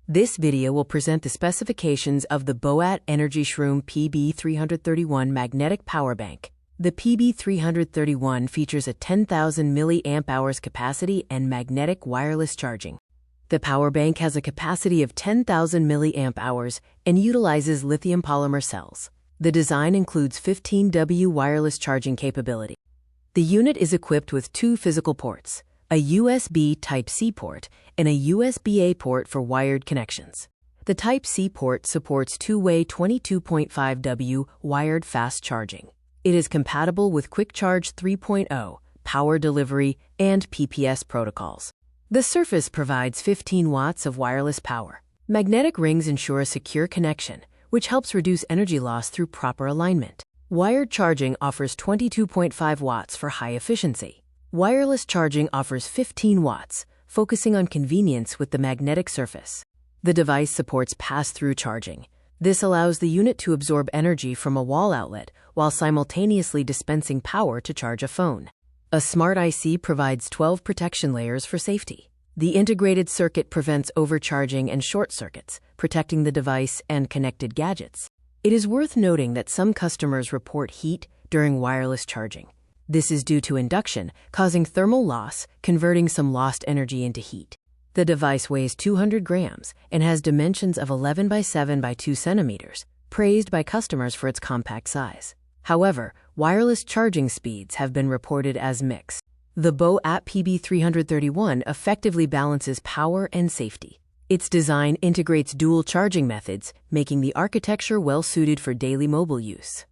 This video will present the specifications of the boAt EnergyShroom PB331 magnetic power bank. The PB331 features a 10,000 mAh capacity and magnetic wireless charging. The power bank has a capacity of 10,000 mAh and utilizes lithium polymer cells. The design includes 15W wireless charging capability. The unit is equipped with two physical ports, a USB Type-C port and a USB-A port for wired connections. The Type-C port supports two-way 22.5W wired fast charging. It is compatible with Quick Charge 3.0, power delivery, and PPS protocols. The surface provides 15 watts of wireless power. Magnetic rings ensure a secure connection, which helps reduce energy loss through proper alignment. Wired charging offers 22.5 watts for high efficiency. Wireless charging offers 15 watts, focusing on convenience with the magnetic surface. The device supports pass-through charging. This allows the unit to absorb energy from a wall outlet while simultaneously dispensing power to charge a phone. A smart IC provides 12 protection layers for safety. The integrated circuit prevents overcharging and short circuits, protecting the device and connected gadgets. It is worth noting that some customers report heat during wireless charging. This is due to induction, causing thermal loss, converting some lost energy into heat. The device weighs 200 grams and has dimensions of 11 by 7 by 2 centimeters, praised by customers for its compact size. However, wireless charging speeds have been reported as mixed. The boAt PB331 effectively balances power and safety. Its design integrates dual charging methods, making the architecture well-suited for daily mobile use.